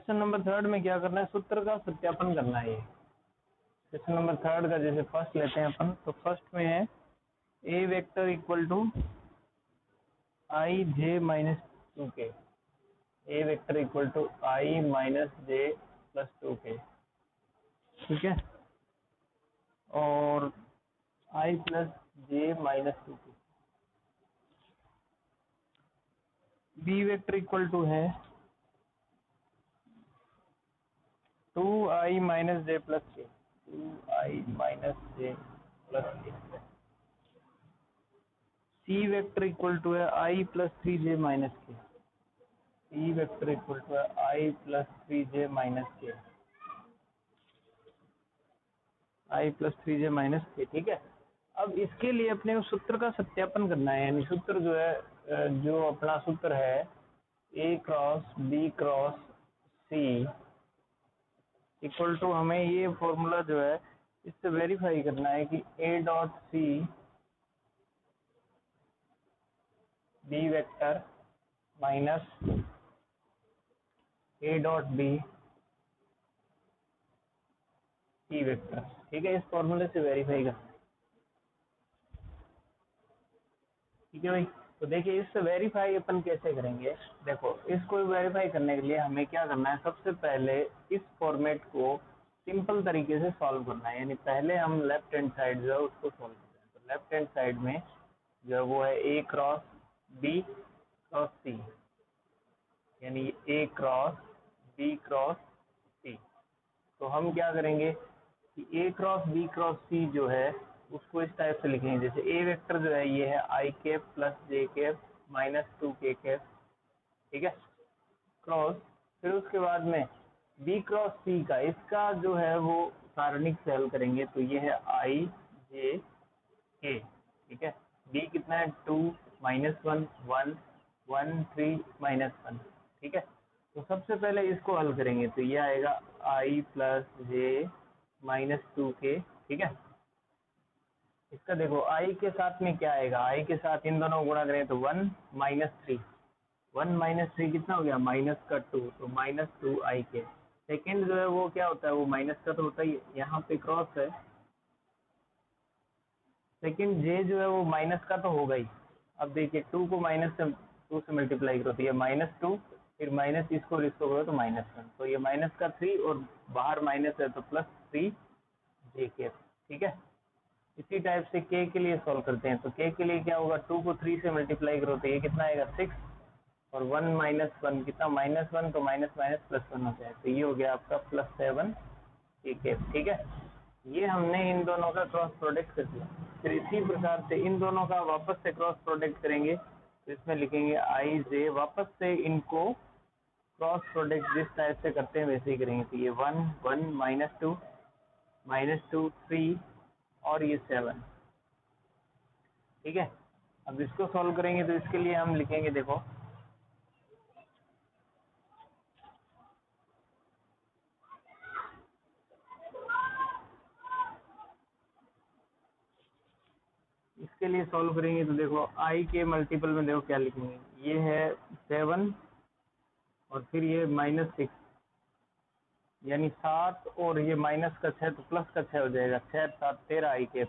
Question number third में क्या करना है, सूत्र का सत्यापन करना है। ये क्वेश्चन नंबर थर्ड का जैसे फर्स्ट लेते हैं अपन, तो फर्स्ट में है A vector equal to I J minus two K, A vector equal to I minus J plus two K, ठीक है, और I plus J minus two K. B vector equal to है two I minus J plus K, two I minus J plus K. C vector equal to है I plus three J minus K, C vector equal to है I plus three J minus के, आई plus three J minus के, ठीक है। अब इसके लिए अपने उस सूत्र का सत्यापन करना है, यानी सूत्र जो है, जो अपना सूत्र है A cross B cross C equal to, हमें ये फॉर्मूला जो है इससे वेरीफाई करना है कि A dot C B vector minus A dot B C vector, ठीक है। इस फॉर्मूले से वेरीफाई करना है, ठीक है भाई। तो देखिए इससे वेरीफाई अपन कैसे करेंगे, देखो इसको वेरीफाई करने के लिए हमें क्या करना है, सबसे पहले इस फॉर्मेट को सिंपल तरीके से सॉल्व करना है, यानी पहले हम लेफ्ट हैंड साइड जो है उसको सॉल्व करते हैं। तो लेफ्ट हैंड साइड में जो है वो है ए क्रॉस बी क्रॉस सी, यानी ए क्रॉस बी क्रॉस सी। तो हम क्या करेंगे कि ए क्रॉस बी क्रॉस सी जो है उसको इस टाइप से लिखेंगे, जैसे ए वेक्टर जो है ये है आई कैप प्लस जे कैप माइनस टू के कैप, ठीक है, क्रॉस, फिर उसके बाद में बी क्रॉस सी का, इसका जो है वो सारणिक से हल करेंगे, तो ये है आई जे के, ठीक है। बी कितना है, two minus one one one three minus one, ठीक है। तो सबसे पहले इसको हल करेंगे, तो ये आएगा आई plus J minus two K, ठीक है। इसका देखो आई के साथ में क्या आएगा, आई के साथ इन दोनों को गुणा करें तो one minus three, one minus three कितना हो गया, माइनस का टू, तो माइनस टू आई के। सेकेंड जो है वो क्या होता है, वो माइनस का तो होता ही है, यहाँ पे क्रॉस है, सेकेंड जे जो है वो माइनस का तो होगा ही। अब देखिए टू को माइनस से, टू से मल्टीप्लाई करो तो ये माइनस टू, फिर माइनस इसको और इसको करो तो माइनस वन, तो ये माइनस का थ्री और बाहर माइनस है तो प्लस थ्री जे के, ठीक है। इसी टाइप से के लिए सॉल्व करते हैं, तो के लिए क्या होगा, टू को थ्री से मल्टीप्लाई करो तो ये कितना आएगा, सिक्स, और वन माइनस वन कितना, माइनस वन, तो माइनस माइनस प्लस वन हो जाए, तो ये हो गया आपका प्लस सेवन के, ठीक है। ये हमने इन दोनों का क्रॉस प्रोडक्ट कर दिया। फिर इसी प्रकार से इन दोनों का वापस से क्रॉस प्रोडक्ट करेंगे, तो इसमें लिखेंगे आई जे, वापस से इनको क्रॉस प्रोडक्ट जिस टाइप से करते हैं वैसे ही करेंगे, तो ये one one minus two three और ये सेवन, ठीक है। अब इसको सॉल्व करेंगे तो इसके लिए हम लिखेंगे, देखो इसके लिए सॉल्व करेंगे तो देखो आई के मल्टीपल में देखो क्या लिखेंगे, ये है सेवन और फिर ये माइनस सिक्स, यानी सात, और ये माइनस का छः तो प्लस का छः हो जाएगा, छः सात तेरह आई के।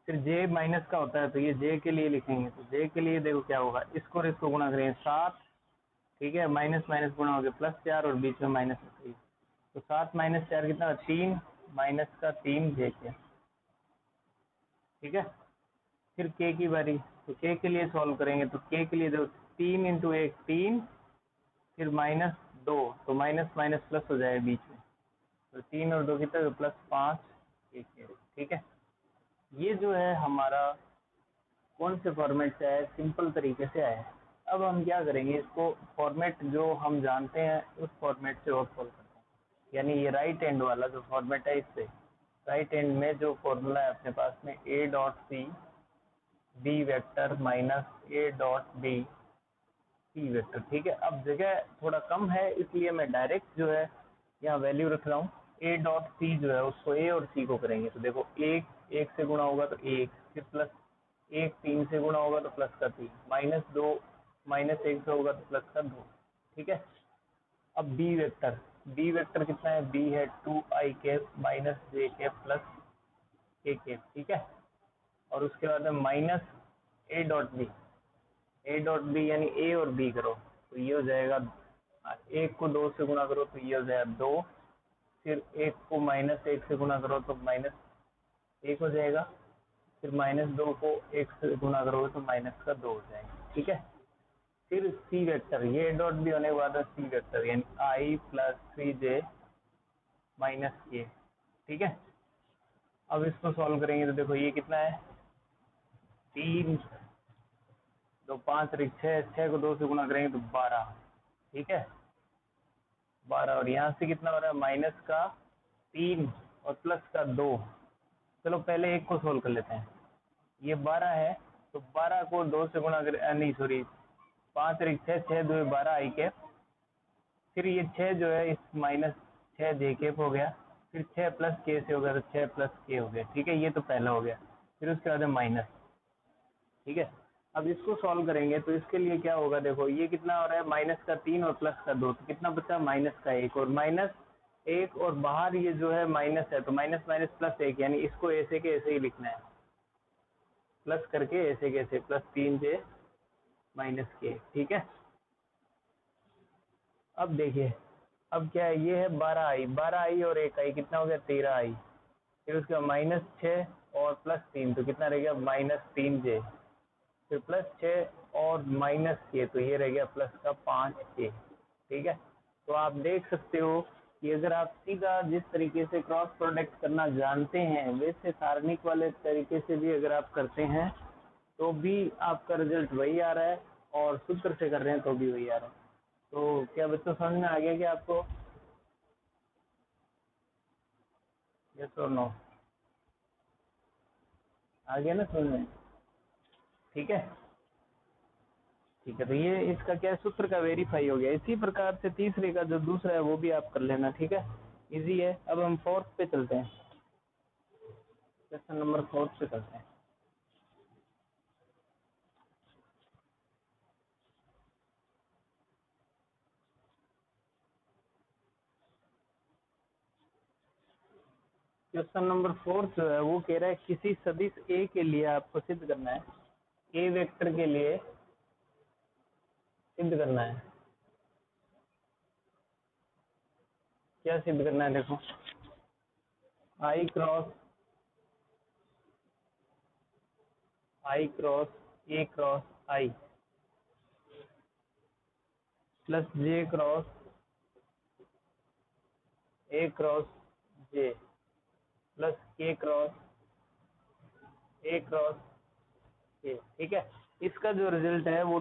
फिर जे माइनस का होता है तो ये जे के लिए लिखेंगे, तो जे के लिए देखो क्या होगा, इसको और इसको गुणा करेंगे, सात, ठीक है, माइनस माइनस गुणा हो गया प्लस चार और बीच में माइनस थ्री, तो सात माइनस चार कितना, तीन, माइनस का तीन जे के, ठीक है। फिर के की बारी, तो के लिए सॉल्व करेंगे, तो के लिए देखो तीन इंटू एक तीन, फिर माइनस दो, तो माइनस माइनस प्लस हो जाएगा बीच में, तो तीन और दो कितना, तो प्लस पाँच के, ठीक है। ये जो है हमारा कौन से फॉर्मेट से आया, सिंपल तरीके से आया है। अब हम क्या करेंगे, इसको फॉर्मेट जो हम जानते हैं उस फॉर्मेट से और सॉल्व करते हैं, यानी ये राइट हैंड वाला जो फॉर्मेट है, इससे राइट हैंड में जो फॉर्मूला है अपने पास में, A dot C B vector minus A dot B C vector, ठीक है। अब जगह थोड़ा कम है इसलिए मैं डायरेक्ट जो है यहाँ वैल्यू रख रहा हूँ, ए डॉट सी जो है उसको ए और सी को करेंगे, तो देखो एक एक से गुणा होगा तो एक, फिर प्लस एक तीन से गुणा होगा तो प्लस का तीन, माइनस दो माइनस एक से होगा तो प्लस का दो, ठीक है। अब बी वेक्टर कितना है, बी है 2i कैप माइनस जे कैप प्लस के कैप, ठीक है। और उसके बाद है माइनस ए डॉट बी यानी ए और बी करो तो ये हो जाएगा, एक को 2 से गुणा करो तो ये हो जाएगा 2, फिर एक को -1 से गुणा करो तो -1 हो जाएगा, फिर -2 को 1 से गुणा करोगे तो -2 हो जाएगा, ठीक है। फिर सी वेक्टर, ये डॉट भी होने के बाद सी वेक्टर यानी आई प्लस 3j माइनस के, ठीक है। अब इसको सॉल्व करेंगे तो देखो ये कितना है, 3 2 5 6, 6 को 2 से गुणा करेंगे तो 12, ठीक है 12। और यहाँ से कितना हो रहा है, -3 और +2। चलो पहले एक को सोल्व कर लेते हैं, ये 12 है तो 12 को 2 से गुणा करें, नहीं सॉरी 5 6, 6 2 12 आई कैप, फिर ये 6 जो है इस -6 जे कैप हो गया, फिर 6 प्लस के से हो गया तो 6 प्लस के हो गया, ठीक है। ये तो पहला हो गया, फिर उसके बाद है माइनस, ठीक है। अब इसको सॉल्व करेंगे तो इसके लिए क्या होगा, देखो ये कितना हो रहा है, -3 और +2 तो कितना बचा, -1 और -1 और बाहर ये जो है माइनस है तो माइनस माइनस +1 यानी इसको ऐसे के ऐसे ही लिखना है, प्लस करके ऐसे के ऐसे +3j -k, ठीक है। अब देखिए अब क्या है, ये है 12i और 1i कितना हो गया, 13i, फिर उसका -6 और +3 तो कितना रह गया, -3j, फिर +6 और -k तो ये रह गया प्लस का 5k, ठीक है। तो आप देख सकते हो कि अगर आप सीधा जिस तरीके से क्रॉस प्रोडक्ट करना जानते हैं वैसे सारणिक वाले तरीके से भी अगर आप करते हैं तो भी आपका रिजल्ट वही आ रहा है, और सूत्र से कर रहे हैं तो भी वही आ रहा है। तो क्या बच्चों समझ में आ गया क्या आपको, यस और नो, आ गया ना समझ में, ठीक है ठीक है। तो ये इसका क्या है, सूत्र का वेरीफाई हो गया। इसी प्रकार से तीसरे का जो दूसरा है वो भी आप कर लेना, ठीक है, इजी है। अब हम फोर्थ पे चलते हैं, क्वेश्चन नंबर 4 पे चलते हैं। क्वेश्चन नंबर 4 जो है वो कह रहा है किसी सदिश ए के लिए आपको सिद्ध करना है, ए वेक्टर के लिए सिद्ध करना है। क्या सिद्ध करना है, देखो I cross A cross I plus J cross A cross J plus K cross A cross K, ठीक है। इसका जो रिजल्ट है वो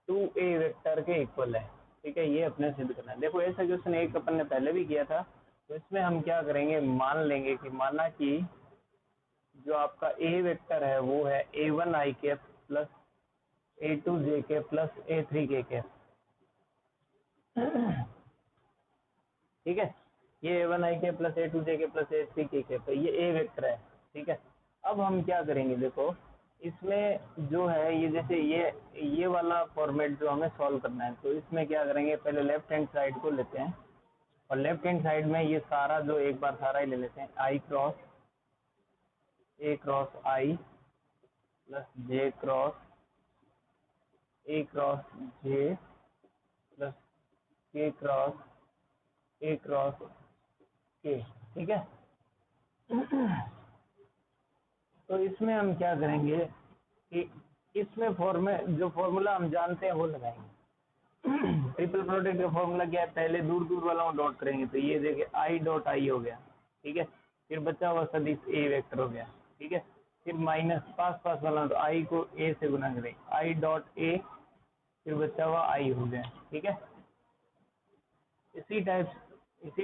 2a वेक्टर के इक्वल है, ठीक है। ये अपने सिद्ध करना है। देखो ऐसा क्वेश्चन एक अपन ने पहले भी किया था, तो इसमें हम क्या करेंगे, मान लेंगे कि माना कि जो आपका ए वेक्टर है वो है a1i cap plus a2j cap plus a3k cap, ठीक है। ये a1i cap plus a2j cap plus a3k cap है, ये ए वेक्टर है, ठीक है। अब हम क्या करेंगे, देखो इसमें जो है ये जैसे ये वाला फॉर्मेट जो हमें सॉल्व करना है, तो इसमें क्या करेंगे, पहले लेफ्ट हैंड साइड को लेते हैं और लेफ्ट हैंड साइड में ये सारा जो एक बार सारा ही ले लेते हैं, I cross A cross I plus J cross A cross J plus K cross A cross K, ठीक है। तो इसमें हम क्या करेंगे कि इसमें जो फॉर्मूला हम जानते हैं वो लगाएंगे। ट्रिपल प्रोडक्ट का फॉर्मूला क्या है, पहले दूर दूर वाला डॉट करेंगे तो ये देखिए आई डॉट आई हो गया, ठीक है। फिर बचा हुआ सदिश ए वेक्टर हो गया, ठीक है। फिर माइनस पास पास वाला तो आई को ए से गुना करें, आई डॉट ए, फिर बचा हुआ आई हो गया, ठीक है। इसी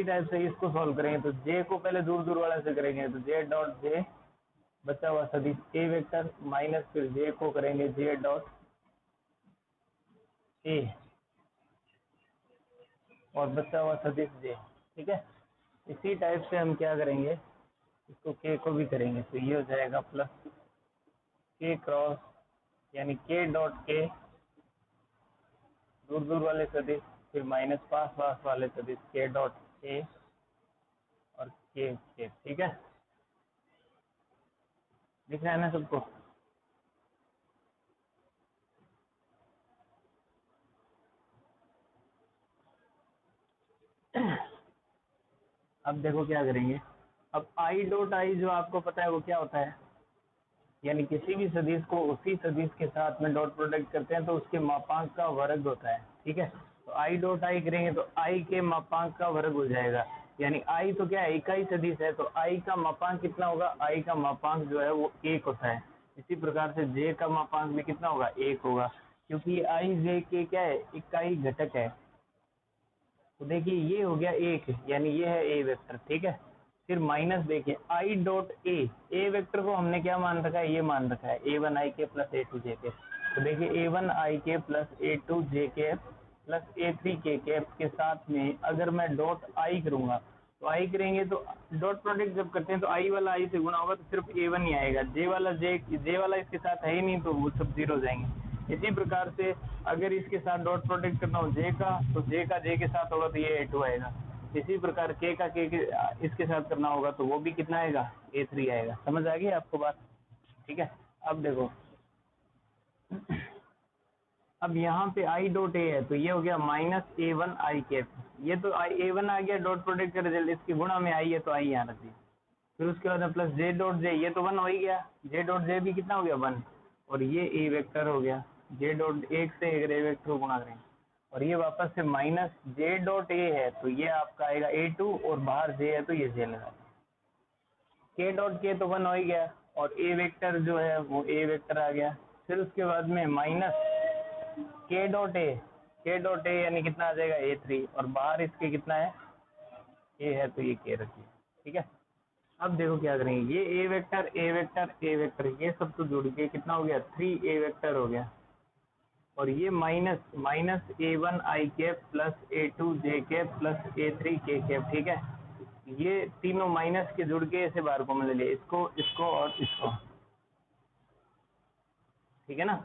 टाइप से इसको सॉल्व करेंगे तो जे को पहले दूर दूर वाले से करेंगे तो जे डॉट जे, बचा हुआ सदिश ए वेक्टर माइनस फिर जे को करेंगे जे डॉट ए और बचा हुआ सदिश जे, ठीक है। इसी टाइप से हम क्या करेंगे, इसको के को भी करेंगे तो ये हो जाएगा प्लस के क्रॉस यानी के डॉट के दूर दूर वाले सदिश फिर माइनस पास पास वाले सदिश के डॉट ए और के, ठीक है, दिख रहा है ना सबको? अब देखो क्या करेंगे। अब आई डॉट आई जो आपको पता है वो क्या होता है, यानी किसी भी सदिश को उसी सदिश के साथ में डॉट प्रोडक्ट करते हैं तो उसके मापांक का वर्ग होता है, ठीक है। तो आई डॉट आई करेंगे तो आई के मापांक का वर्ग हो जाएगा, यानी आई तो क्या है, इकाई सदिश है, तो आई का मापांक कितना होगा, आई का मापांक जो है वो 1 होता है। इसी प्रकार से जे का मापांक भी कितना होगा, 1 होगा, क्योंकि आई जे के क्या है, इकाई घटक है। तो देखिए ये हो गया 1, यानी ये है ए वेक्टर, ठीक है। फिर माइनस देखिए आई डॉट ए वेक्टर को हमने क्या मान रखा है, ये मान रखा है a1 i k plus a2 j k। तो देखिए a1 i k plus a2 j k plus a3 k k के साथ में अगर मैं डॉट आई करूंगा तो आई करेंगे तो डॉट प्रोडक्ट जब करते हैं तो आई वाला आई से गुणा होगा तो सिर्फ a1 ही आएगा, जे वाला इसके साथ है ही नहीं तो वो सब जीरो हो जाएंगे। इसी प्रकार से अगर इसके साथ डॉट प्रोडक्ट करना हो जे का तो जे का जे के साथ होगा तो ये a2 आएगा। इसी प्रकार के का के इसके साथ करना होगा तो वो भी कितना आएगा, a3 आएगा। समझ आ गई आपको बात, ठीक है। अब देखो अब यहाँ पे आई डॉट ए है तो ये हो गया माइनस a1 आई कैप, ये तो a1 आ गया डॉट प्रोडक्ट का रिजल्ट, इसकी गुणा में आई है तो आई यहाँ रख दिया। फिर उसके बाद प्लस जे डॉट जे, ये तो 1 हो ही गया, जे डॉट जे भी कितना हो गया 1, और ये ए वेक्टर हो गया, जे डॉट एक से अगर ए वेक्टर को गुणा करेंगे और ये वापस से माइनस जे डॉट ए है तो ये आपका आएगा a2 और बाहर जे है तो ये जे लगा, के डॉट के तो 1 हो ही गया और ए वेक्टर जो है वो ए वेक्टर आ गया। फिर उसके बाद में माइनस के डॉट ए यानी कितना आ जाएगा a3 और बाहर इसके कितना है ए है तो ये के रखिए, ठीक है। अब देखो क्या करेंगे, ये A vector A vector A vector ये सब तो जुड़ के कितना हो गया 3 ए वेक्टर हो गया, और ये माइनस a1 आई कैप प्लस a2 जे कैप प्लस a3 के कैप, ठीक है। ये तीनों माइनस के जुड़ के ऐसे बाहर कॉमन ले लिए, इसको इसको और इसको, ठीक है ना।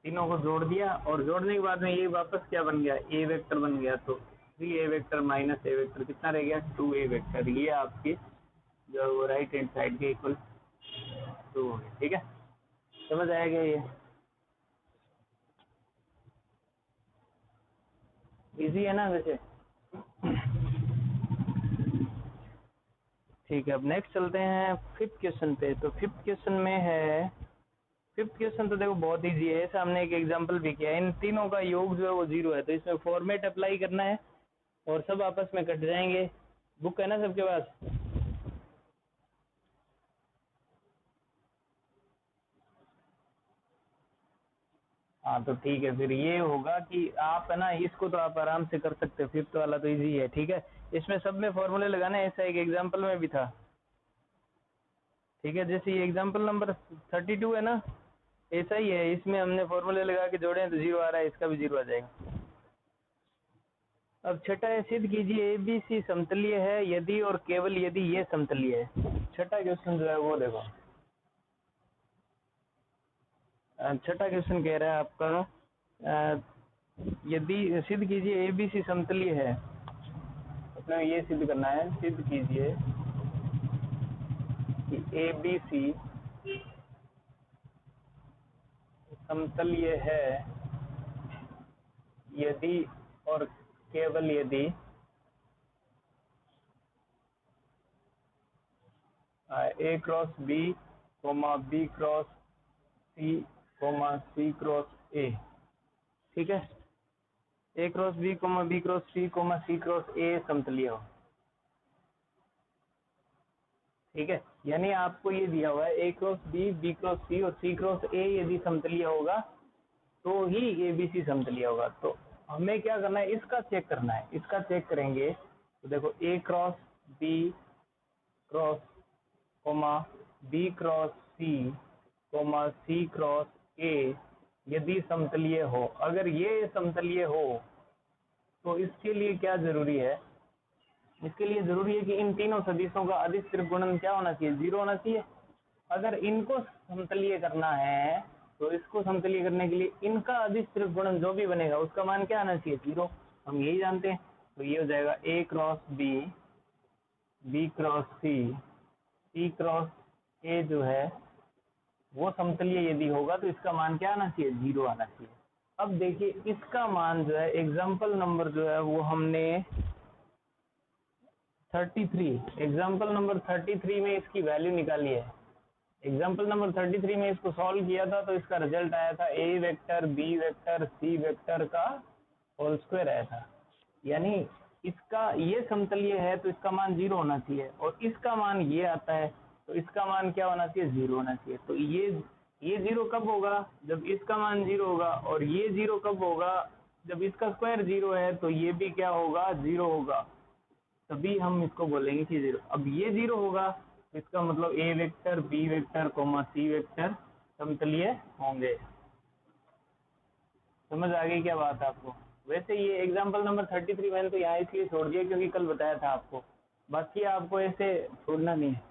तीनों को जोड़ दिया और जोड़ने के बाद में ये वापस क्या बन गया, ए वेक्टर बन गया, तो 3 ए वेक्टर माइनस ए वेक्टर कितना रह गया 2 ए वेक्टर, ये आपकी जो वो राइट हैंड साइड के इक्वल 2 हो गया, ठीक है। समझ आएगा ये, इजी है ना वैसे। ठीक है, अब नेक्स्ट चलते हैं फिफ्थ क्वेश्चन पे। तो फिफ्थ क्वेश्चन में है, फिफ्थ क्वेश्चन तो देखो बहुत इजी है, सामने एक एग्जांपल भी किया है, इन तीनों का योग जो है वो 0 है, तो इसमें फॉर्मेट अप्लाई करना है और सब आपस में कट जाएंगे। बुक है ना सबके पास? हाँ तो ठीक है, फिर ये होगा कि आप है ना इसको तो आप आराम से कर सकते हो, फिफ्थ वाला तो इजी है, ठीक है। इसमें सब में फॉर्मूले लगाना है, ऐसा एक एग्जांपल में भी था, ठीक है। जैसे ये एग्जांपल नंबर 32 है ना, ऐसा ही है, इसमें हमने फॉर्मूले लगा के जोड़े हैं तो 0 आ रहा है, इसका भी 0 आ जाएगा। अब छठा है, सिद्ध कीजिए ABC समतलीय है यदि और केवल यदि ये समतलीय है। छठा क्वेश्चन जो है वो देखो, छठा क्वेश्चन कह रहा है आपका यदि सिद्ध कीजिए ABC समतलीय है, मतलब ये सिद्ध करना है, सिद्ध कीजिए कि ABC समतलीय है यदि और केवल यदि A cross B B cross C C cross A, ठीक है। A cross B B cross C C cross A समतलीय हो, ठीक है। यानी आपको ये दिया हुआ है A cross B cross C और C क्रॉस A यदि समतलीय होगा तो ही ABC समतलीय होगा। तो हमें क्या करना है, इसका चेक करना है, इसका चेक करेंगे तो देखो A cross B cross B cross C C cross A यदि समतलीय हो, अगर ये समतलीय हो तो इसके लिए क्या जरूरी है, इसके लिए जरूरी है कि इन तीनों सदिशों का अदिश त्रिगुणन क्या होना चाहिए, 0 होना चाहिए। अगर इनको समतलीय करना है तो इसको समतलीय करने के लिए इनका अदिश त्रिगुणन जो भी बनेगा उसका मान क्या आना चाहिए, 0। हम यही जानते हैं। तो ये हो जाएगा A cross B, B cross C, C cross A जो है वो समतलीय यदि होगा तो इसका मान क्या आना चाहिए, 0 आना चाहिए। अब देखिए इसका मान जो है एग्जाम्पल नंबर जो है वो हमने 33, एग्जाम्पल नंबर 33 में इसकी वैल्यू निकाली है। एग्जाम्पल नंबर 33 में इसको सॉल्व किया था तो इसका रिजल्ट आया था A vector B vector C vector का होल स्क्वायर आया था। यानी इसका ये समतलीय है तो इसका मान 0 होना चाहिए, और इसका मान ये आता है तो इसका मान क्या होना चाहिए, 0 होना चाहिए। तो ये 0 कब होगा, जब इसका मान 0 होगा, और ये 0 कब होगा, जब इसका स्क्वायर 0 है तो ये भी क्या होगा, 0 होगा, तभी हम इसको बोलेंगे कि 0। अब ये 0 होगा तो इसका मतलब A vector B vector comma C vector समतलीय होंगे। समझ आ गई क्या बात आपको। वैसे ये एग्जाम्पल नंबर 33 मैंने तो यहाँ इसलिए छोड़ दिया क्योंकि कल बताया था आपको, बाकी आपको ऐसे छोड़ना नहीं है।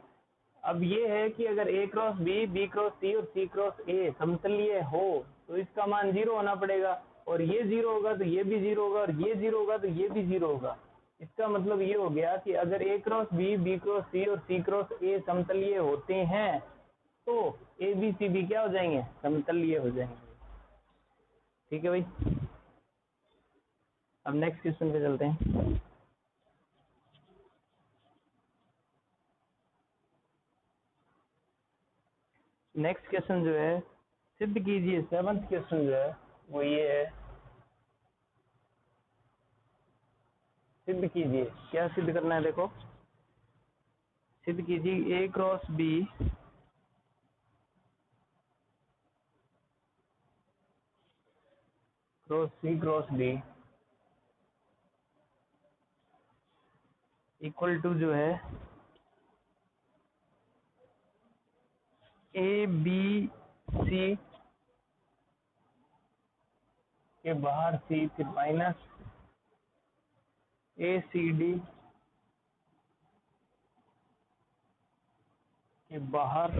अब ये है कि अगर ए क्रॉस बी, बी क्रॉस सी और सी क्रॉस ए समतलीय हो तो इसका मान 0 होना पड़ेगा, और ये 0 होगा तो ये भी 0 होगा, और ये 0 होगा तो ये भी 0 होगा। इसका मतलब ये हो गया कि अगर ए क्रॉस बी, बी क्रॉस सी और सी क्रॉस ए समतलीय होते हैं तो ए बी सी बी क्या हो जाएंगे, समतलीय हो जाएंगे। ठीक है भाई, अब नेक्स्ट क्वेश्चन पे चलते हैं। नेक्स्ट क्वेश्चन जो है सिद्ध कीजिए, 7th क्वेश्चन जो है वो ये है, सिद्ध कीजिए। क्या सिद्ध करना है, देखो सिद्ध कीजिए A cross B cross C cross D equal to जो है ए बी सी के बाहर सी, फिर माइनस ए सी डी के बाहर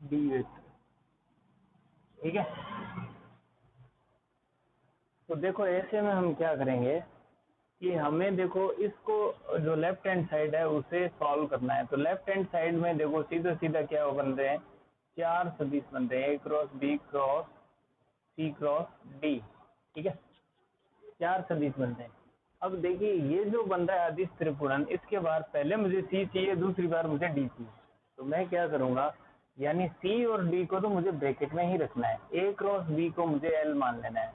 डी वेक्टर। ठीक है, तो देखो ऐसे में हम क्या करेंगे कि हमें देखो इसको जो लेफ्ट हैंड साइड है उसे सॉल्व करना है। तो लेफ्ट हैंड साइड में देखो सीधा सीधा क्या बन रहे हैं, 4 सदिश बन रहे हैं, ए cross B cross C cross D. ठीक है, 4 सदिश बन रहे हैं। अब देखिए ये जो बन रहा है अदिश त्रिपुरन, इसके बार पहले मुझे सी चाहिए, दूसरी बार मुझे डी चाहिए। तो मैं क्या करूंगा, यानी सी और डी को तो मुझे ब्रैकेट में ही रखना है, ए क्रॉस बी को मुझे एल मान लेना है,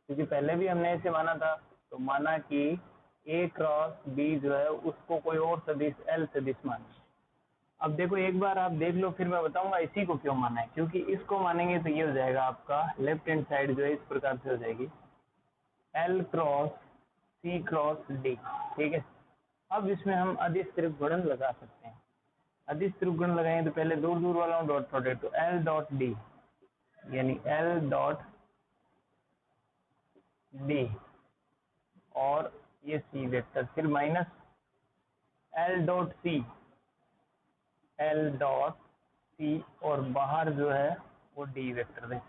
क्योंकि पहले भी हमने ऐसे माना था। तो माना कि ए क्रॉस बी जो है उसको कोई और सदिश एल सदिश माना। अब देखो एक बार आप देख लो, फिर मैं बताऊंगा इसी को क्यों माना है। क्योंकि इसको मानेंगे तो ये हो जाएगा आपका लेफ्ट हैंड साइड जो है इस प्रकार से हो जाएगी, L cross C cross D. ठीक है, अब इसमें हम अदिश त्रिगुणन लगा सकते हैं। अदिश त्रिगुणन लगाएंगे तो पहले दूर दूर वाला डॉट प्रोडक्ट, तो एल डॉट डी यानी एल डॉट डी और ये सी वेक्टर, फिर minus L dot C, L dot C और बाहर जो है वो डी वेक्टर दे।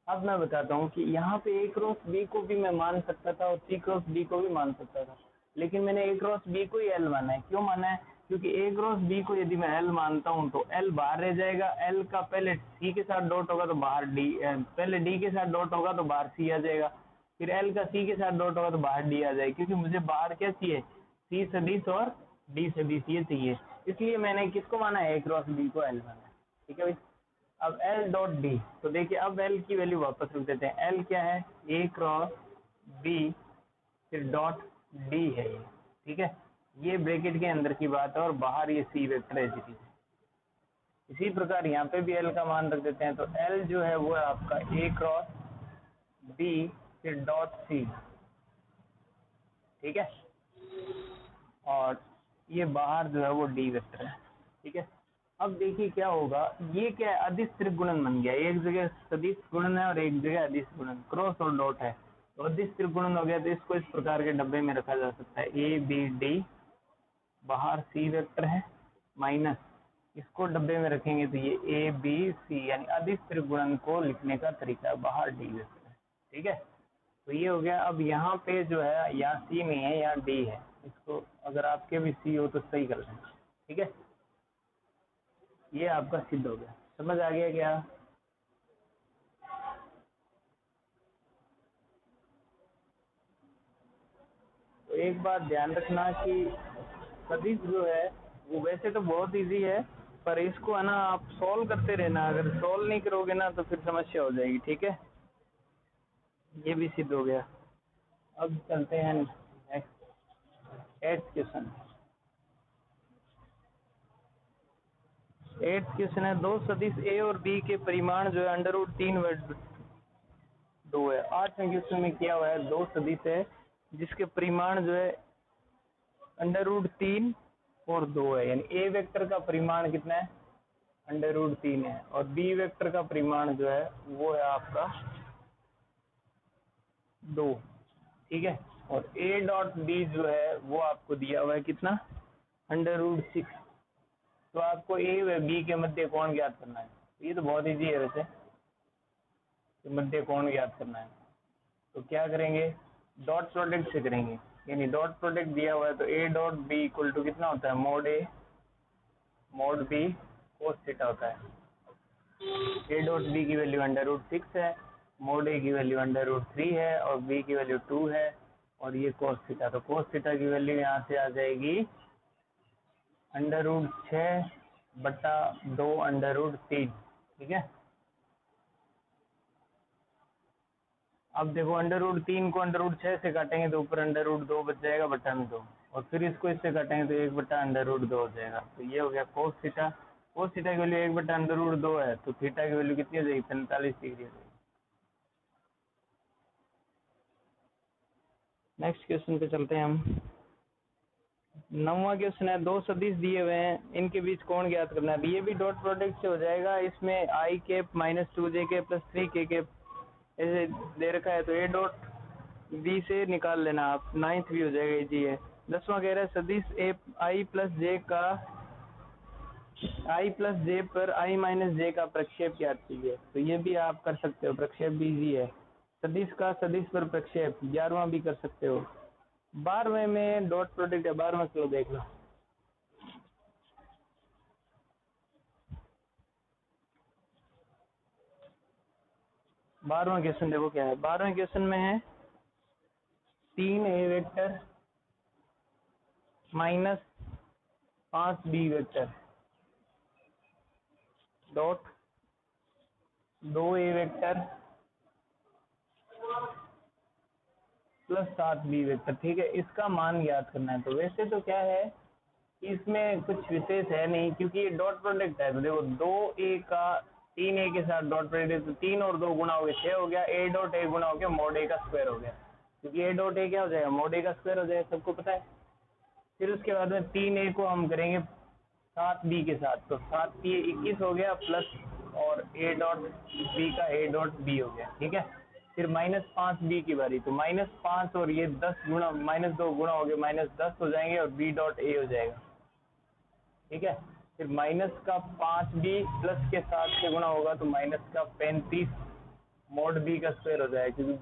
अब मैं बताता हूँ कि यहाँ पे ए क्रॉस बी को भी मैं मान सकता था और सी क्रॉस डी को भी मान सकता था, लेकिन मैंने ए क्रॉस बी को ही एल माना है। क्यों माना है, क्योंकि ए क्रॉस बी को यदि मैं एल मानता हूँ तो एल बाहर रह जाएगा, एल का पहले सी के साथ डॉट होगा तो बाहर डी, पहले डी के साथ डॉट होगा तो बाहर सी आ जाएगा, फिर एल का सी के साथ डॉट होगा तो बाहर डी आ जाएगा, क्योंकि मुझे बाहर क्या चाहिए, सी सदिश और डी सदिश ये चाहिए। इसलिए मैंने किसको माना है, ए क्रॉस बी को एल माना है। ठीक है भाई, अब एल डॉट डी, तो देखिए अब एल की वैल्यू वापस रख देते हैं। एल क्या है, ए क्रॉस बी फिर डॉट डी है ये। ठीक है, ये ब्रैकेट के अंदर की बात है और बाहर ये सी वेक्टर ऐसी चीज है। इसी प्रकार यहाँ पे भी एल का मान रख देते हैं। तो एल जो है वो है आपका ए क्रॉस बी फिर डॉट सी। ठीक है, और ये बाहर जो है वो डी वेक्टर है। ठीक है, अब देखिए क्या होगा, ये क्या है, अदिश त्रिगुणन बन गया। एक जगह सदिश गुणन है और एक जगह अदिश गुणन, क्रॉस और डॉट है, तो अदिश त्रिगुणन हो गया। तो इसको इस प्रकार के डब्बे में रखा जा सकता है, ए बी डी, बाहर सी वेक्टर है, माइनस इसको डब्बे में रखेंगे तो ये ए बी सी, यानी अदिश त्रिगुणन को लिखने का तरीका बाहर डी वेक्टर है। ठीक है, तो ये हो गया। अब यहाँ पे जो है यहाँ सी नहीं है, यहाँ डी है। इसको अगर आपके भी सी हो तो सही कर लें, ठीक है। ये आपका सिद्ध हो गया। समझ आ गया क्या? तो एक बात ध्यान रखना कि सदिश जो है वो वैसे तो बहुत इजी है, पर इसको है ना आप सॉल्व करते रहना। अगर सॉल्व नहीं करोगे ना तो फिर समस्या हो जाएगी, ठीक है। ये भी सिद्ध हो गया। अब चलते हैं next 8th question. 8th question है, दो सदिश ए और बी के परिमाण जो है √3/2 है। 8वें क्वेश्चन में क्या हुआ है, दो सदिश है जिसके परिमाण जो है √3 और 2 है। यानी ए वेक्टर का परिमाण कितना है, √3 है, और बी वेक्टर का परिमाण जो है वो है आपका 2, ठीक है। और ए डॉट बी जो है वो आपको दिया हुआ है कितना, √6। तो आपको ए व बी के मध्य कोण ज्ञात करना है। ये तो बहुत इजी है वैसे, तो मध्य कोण ज्ञात करना है। तो क्या करेंगे, डॉट प्रोडक्ट से करेंगे। यानी डॉट प्रोडक्ट दिया हुआ है तो A dot B equal to कितना होता है, mod A mod B cos theta होता है। ए डॉट बी की वैल्यू √6 है, मोड ए की वैल्यू √3 है, और बी की वैल्यू 2 है, और ये कोस थीटा। तो कोस थीटा की वैल्यू यहाँ से आ जाएगी √6/2 √3, ठीक है। अब देखो √3 को √6 से काटेंगे तो ऊपर √2 बच जाएगा बटा में 2, और फिर इसको इससे काटेंगे तो 1/√2 हो जाएगा। तो ये हो गया कोस थीटा। कोस थीटा की वैल्यू 1/√2 है, तो थीटा की वैल्यू कितनी हो जाएगी, 45 डिग्री हो जाएगी। नेक्स्ट क्वेश्चन पे चलते हैं हम। 9वां क्वेश्चन है, दो सदिश दिए हुए हैं, इनके बीच कोण ज्ञात करना है। ये भी डॉट प्रोडक्ट से हो जाएगा। इसमें आई cap -2j plus 3k cap ऐसे दे रखा है, तो ए डॉट बी से निकाल लेना आप। 9th भी हो जाएगा, इजी है। 10वां कह रहा है, सदिश ए आई प्लस जे पर i-j का प्रक्षेप ज्ञात कीजिए। तो ये भी आप कर सकते हो, प्रक्षेप भी इजी है। सदिश का सदिश पर प्रक्षेप 11वां भी कर सकते हो। 12वें में डॉट प्रोडक्ट है, 12वां चलो देख लो। बारहवां क्वेश्चन देखो क्या है। 12वें क्वेश्चन में है 3a vector minus 5b vector dot 2a vector plus 7b vector, ठीक है। इसका मान ज्ञात करना है। तो वैसे तो क्या है, इसमें कुछ विशेष है नहीं, क्योंकि ये डॉट प्रोडक्ट है। तो देखो 2a का 3a के साथ डॉट प्रोडक्ट, तो 3 और 2 गुणा हो गया 6 हो गया। a डॉट a गुणा हो गया मोड a का स्क्वायर हो गया, क्योंकि a डॉट a क्या हो जाएगा, मोड a का स्क्वायर हो जाएगा, सबको पता है। फिर उसके बाद में 3a को हम करेंगे 7b के साथ, तो 7 21 हो गया, प्लस और a डॉट b का a डॉट b हो गया, ठीक है। फिर -5b की बारी, तो -5 और ये 10 गुणा -2 गुणा हो गया, -10 हो जाएंगे, और b डॉट a हो जाएगा, ठीक है। फिर माइनस का 5b प्लस के 7 से गुणा होगा तो माइनस का 35 मोड b का स्क्वायर हो जाएगा, क्योंकि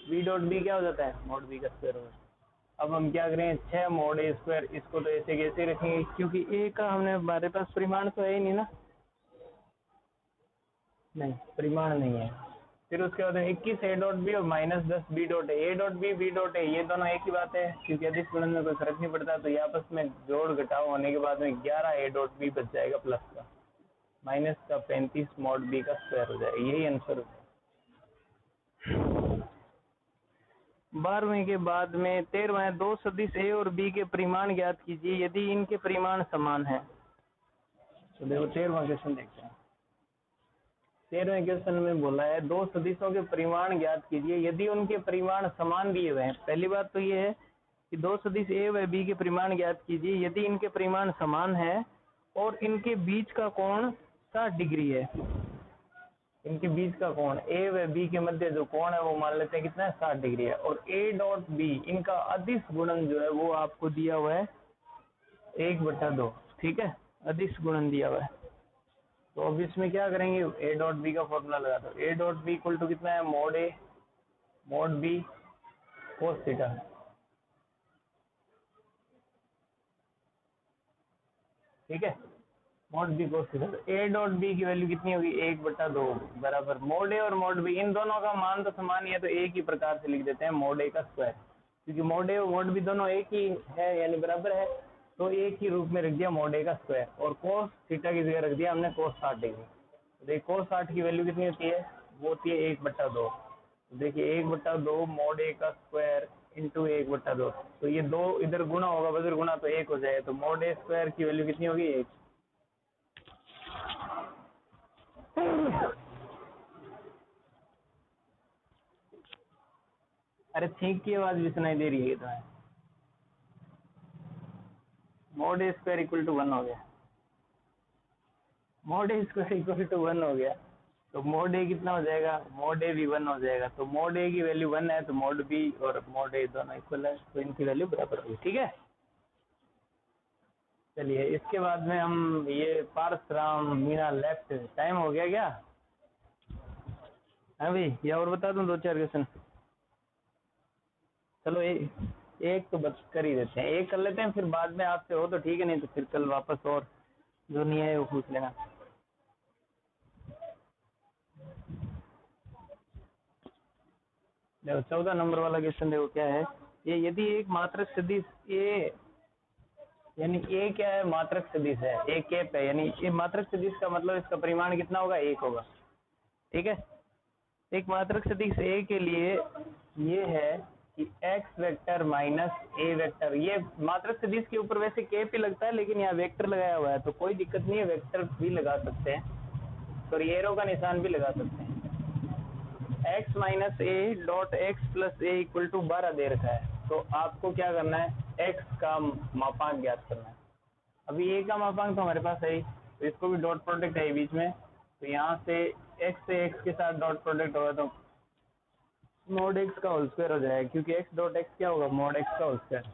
b डॉट b क्या हो जाता है, मोड b का स्क्वायर हो जाता है। अब हम क्या करें, 6 मोड a स्क्वायर, इसको तो ऐसे कैसे रखेंगे, क्योंकि a का हमने हमारे पास परिमाण तो है ही नहीं ना, नहीं परिमाण नहीं है। फिर उसके बाद 21 a डॉट बी और -10 b dot a dot b dot a, ये दोनों एक ही बात है, क्योंकि अदिश गुणन में कोई फर्क नहीं पड़ता। तो ये आपस में जोड़ घटाव होने के बाद में 11 a डॉट b बच जाएगा, प्लस का माइनस का 35 मॉड b का स्क्वायर हो जाएगा। यही आंसर हो जाएगा। 12वें के बाद में 13वां है, दो सदिश a और b के परिमाण ज्ञात कीजिए यदि इनके परिमाण समान है। तो देखो 13वां क्वेश्चन देखते हैं। 13वें क्वेश्चन में बोला है, दो सदिशों के परिमाण ज्ञात कीजिए यदि उनके परिमाण समान दिए हुए हैं। पहली बात तो ये है कि दो सदिश a व b के परिमाण ज्ञात कीजिए यदि इनके परिमाण समान है और इनके बीच का कोण 60 डिग्री है। इनके बीच का कोण a व b के मध्य जो कोण है वो मान लेते हैं कितना है, 60 डिग्री है। और a डॉट b इनका अदिश गुणन जो है वो आपको दिया हुआ है 1/2, ठीक है, अदिश गुणन दिया हुआ है। तो अब इसमें क्या करेंगे, a डॉट बी का फॉर्मूला लगा दो। a dot B equal to कितना है, mod a mod b cos theta, ठीक है, mod B cos theta. A dot B की वैल्यू कितनी होगी, 1/2 बराबर मोड ए और मोड बी, इन दोनों का मान तो समान ही है तो एक ही प्रकार से लिख देते हैं, मोड ए का स्क्वायर, क्योंकि मोड ए और मोड बी दोनों एक ही है यानी बराबर है, तो एक ही रूप में रख दिया मोड ए का स्क्वायर, और कोस थीटा की जगह रख दिया हमने कोस 60 डिग्री। तो देखिए कोस 60 की वैल्यू कितनी होती है, वो होती है 1/2। देखिए 1/2 मोड ए का स्क्वायर इंटू 1/2, तो ये दो इधर गुणा होगा, उधर गुणा तो एक हो जाएगा, तो मोड ए स्क्वायर की वैल्यू कितनी होगी, 1। अरे ठीक की आवाज भी सुनाई दे रही है तुम्हें, mod A square equal to 1 हो गया, mod A square equal to 1 हो गया, तो मोड ए कितना हो जाएगा, मोड ए भी 1 हो जाएगा, तो मोड ए की वैल्यू 1 है, तो मोड बी और मोड ए दोनों इक्वल है, तो इनकी वैल्यू बराबर होगी, ठीक है। चलिए इसके बाद में हम ये पारसराम मीना लेफ्ट, टाइम हो गया क्या, हाँ भाई, या और बता दूं 2-4 क्वेश्चन, चलो एक तो बस कर ही देते हैं, एक कर लेते हैं, फिर बाद में आपसे हो तो ठीक है, नहीं तो फिर कल वापस और जो नहीं है वो पूछ लेना। देखो 14 नंबर वाला क्वेश्चन देखो क्या है, ये यदि एक मात्रक सदिश ए, यानी ए क्या है, मात्रक सदिश है, ए कैप है, यानी ये मात्रक सदिश का मतलब इसका परिमाण कितना होगा, 1 होगा, ठीक है। एक मात्रक सदिश ए के लिए ये है कि एक्स वेक्टर माइनस ए वेक्टर, ये मात्रक सदिश के ऊपर वैसे कैप ही लगता है, लेकिन यहाँ वेक्टर लगाया हुआ है तो कोई दिक्कत नहीं है, वेक्टर भी लगा सकते हैं, और एरो का निशान भी लगा सकते हैं। X minus A dot X plus A equal to 12 दे रखा है, तो आपको क्या करना है, एक्स का मापांक ज्ञात करना है। अभी ए का मापांक तो हमारे पास है ही, तो इसको भी डॉट प्रोडक्ट है बीच में, तो यहाँ से एक्स के साथ डॉट प्रोडक्ट होगा तो मोड एक्स का होल स्क्वायर हो जाएगा, क्योंकि एक्स डॉट एक्स क्या होगा, मोड एक्स का होल स्क्वायर,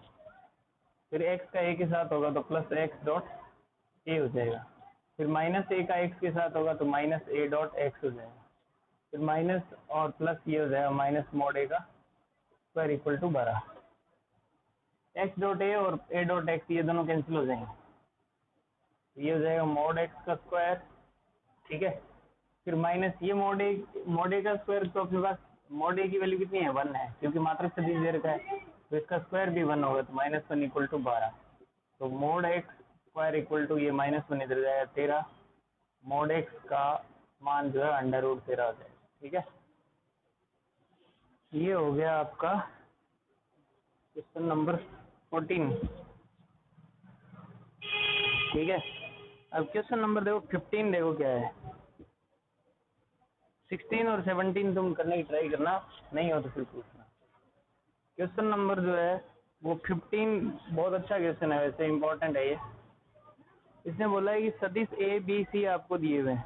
फिर एक्स का ए के साथ होगा तो प्लस एक्स डॉट ए हो जाएगा, फिर माइनस ए का एक्स के साथ होगा तो माइनस ए डॉट एक्स हो जाएगा, फिर माइनस और प्लस ये हो जाएगा माइनस मोड ए का square equal to 12। X dot A और ए डॉट एक्स ये दोनों कैंसिल हो जाएंगे, ये हो जाएगा मोड एक्स का स्क्वायर, ठीक है, फिर माइनस ये मोड ए का स्क्वायर, तो अपने पास मोड ए की वैल्यू कितनी है, 1 है, क्योंकि मात्रक सदिश दे रखा है, तो इसका स्क्वायर भी 1 होगा, तो -1 इक्वल टू 12, तो mod X square equal to ये -1 इधर जाएगा 13, मोड एक्स का मान जो है √13 हो जाएगा, ठीक है। ये हो गया आपका क्वेश्चन नंबर 14, ठीक है। अब क्वेश्चन नंबर देखो 15, देखो क्या है, 16 और 17 तुम करने की ट्राई करना, नहीं हो तो फिर पूछना। क्वेश्चन नंबर जो है वो 15 बहुत अच्छा क्वेश्चन है, वैसे इंपॉर्टेंट है ये। इसने बोला है कि सदिश ए बी सी आपको दिए हुए हैं,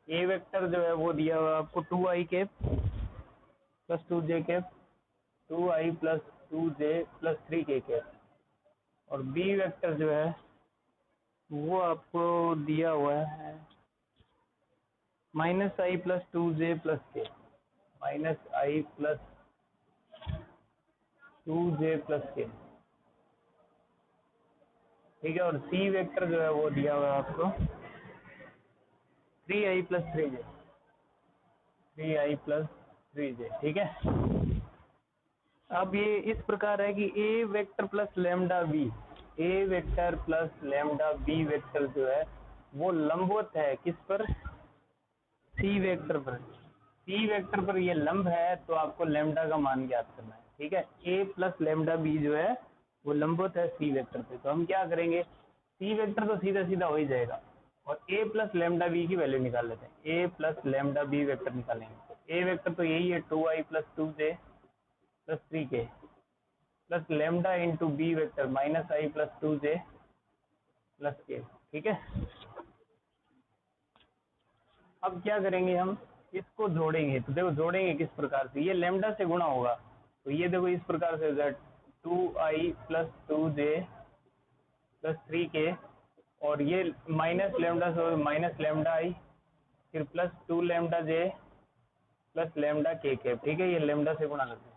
ए वेक्टर जो है वो दिया हुआ है आपको 2i cap plus 2j cap, 2i plus 2j plus 3k cap, और बी वेक्टर जो है वो आपको दिया हुआ है -i plus 2j plus k, -i plus 2j plus k, ठीक है, और सी वेक्टर जो है वो दिया हुआ है आपको 3i plus 3j, 3i plus 3j, ठीक है। अब ये इस प्रकार है कि A vector plus lambda B, A vector plus lambda B vector जो है वो लंबवत है किस पर, सी वेक्टर पर, सी वेक्टर पर ये लंब है, तो आपको लैम्डा का मान ज्ञात करना है, ठीक है। ए प्लस लैम्डा बी जो है वो लंबवत है सी वेक्टर पे, तो हम क्या करेंगे, सी वेक्टर तो सीधा सीधा हो ही जाएगा, और ए प्लस लैम्डा बी की वैल्यू निकाल लेते हैं, A plus lambda B vector निकालेंगे, तो ए वेक्टर तो यही है 2i plus 2j plus 3k plus lambda into B vector -i plus 2j plus k, ठीक है। अब क्या करेंगे, हम इसको जोड़ेंगे, तो देखो जोड़ेंगे किस प्रकार से, ये लैम्डा से गुणा होगा, तो ये देखो इस प्रकार से हो जाए 2i plus 2j plus 3k, और ये माइनस लैम्डा से माइनस लैम्डा i, फिर plus 2 lambda j plus lambda के कैप, ठीक है, ये लेमडा से गुणा करते हैं।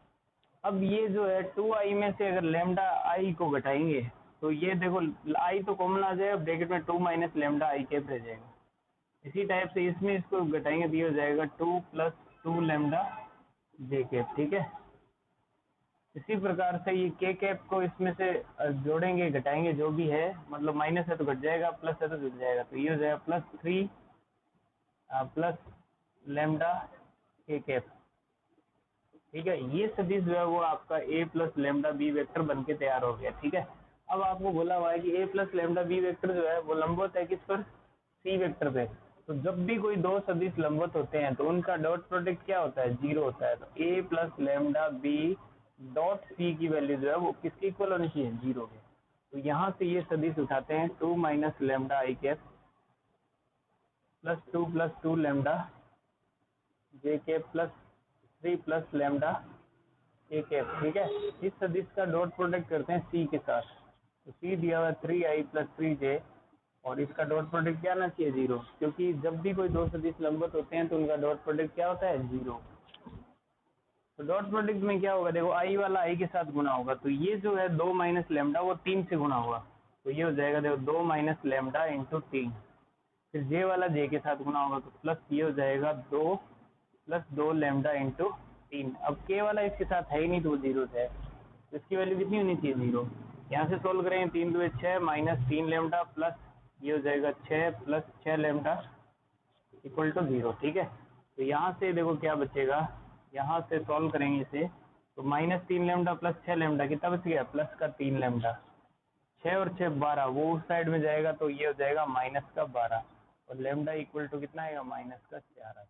अब ये जो है 2i में से अगर लेमडा आई को घटाएंगे तो ये देखो आई तो कॉमन आ जाएगा, ब्रैकेट में 2 माइनस लेमडा आई कैप रह जाएगा। इसी टाइप से इसमें इसको घटाएंगे तो ये हो जाएगा 2 प्लस 2 लेमडा जे कैप, ठीक है। इसी प्रकार से ये के कैप को इसमें से जोड़ेंगे घटाएंगे जो भी है, मतलब माइनस है तो घट जाएगा, प्लस है तो जुड़ जाएगा, तो ये हो जाएगा प्लस 3 प्लस लेमडा के कैप, ठीक है। ये सदिश जो है वो आपका ए प्लस लेमडा बी वेक्टर बन के तैयार हो गया, ठीक है। अब आपको बोला हुआ है कि ए प्लस लेमडा बी वेक्टर जो है वो लंबवत है किस पर, सी वेक्टर पे। तो जब भी कोई दो सदिश लंबवत होते हैं तो उनका डॉट प्रोडक्ट क्या होता है, 0 होता है। तो A plus lambda B dot C की वैल्यू जो है वो किसके इक्वल होनी चाहिए, 0 के। तो यहाँ से ये सदिश उठाते हैं 2 minus lambda I cap plus 2 lambda J cap plus 3 plus lambda A cap, ठीक है। इस सदिश का डॉट प्रोडक्ट करते हैं सी के साथ। तो सी दिया हुआ है 3i प्लस 3j और इसका डॉट प्रोडक्ट क्या आना चाहिए, 0, क्योंकि जब भी कोई दो सदिश लंबवत होते हैं तो उनका डॉट प्रोडक्ट क्या होता है, 0। तो डॉट प्रोडक्ट में क्या होगा, देखो आई वाला आई के साथ गुना होगा, तो ये जो है 2 माइनस लेमडा वो 3 से गुना होगा, तो ये हो जाएगा देखो 2 माइनस लेमडा इंटू 3। फिर जे वाला जे के साथ गुना होगा तो प्लस ये हो जाएगा 2 प्लस 2 लेमडा इंटू 3। अब के वाला इसके साथ है ही नहीं तो वो 0 है, तो इसकी वैल्यू कितनी होनी चाहिए, 0। यहाँ से सोल्व करेंगे 3 2 6 माइनस 3 लेमडा प्लस ये हो जाएगा 6 प्लस 6 लेमडा इक्वल टू 0, ठीक है। तो यहाँ से देखो क्या बचेगा, यहाँ से सॉल्व करेंगे इसे तो माइनस 3 लेमडा प्लस 6 लेमडा कितना बच गया, प्लस का 3 लेमडा, 6 और 6 12, वो उस साइड में जाएगा तो ये हो जाएगा माइनस का 12 और लेमडा इक्वल टू कितना आएगा, माइनस का 4।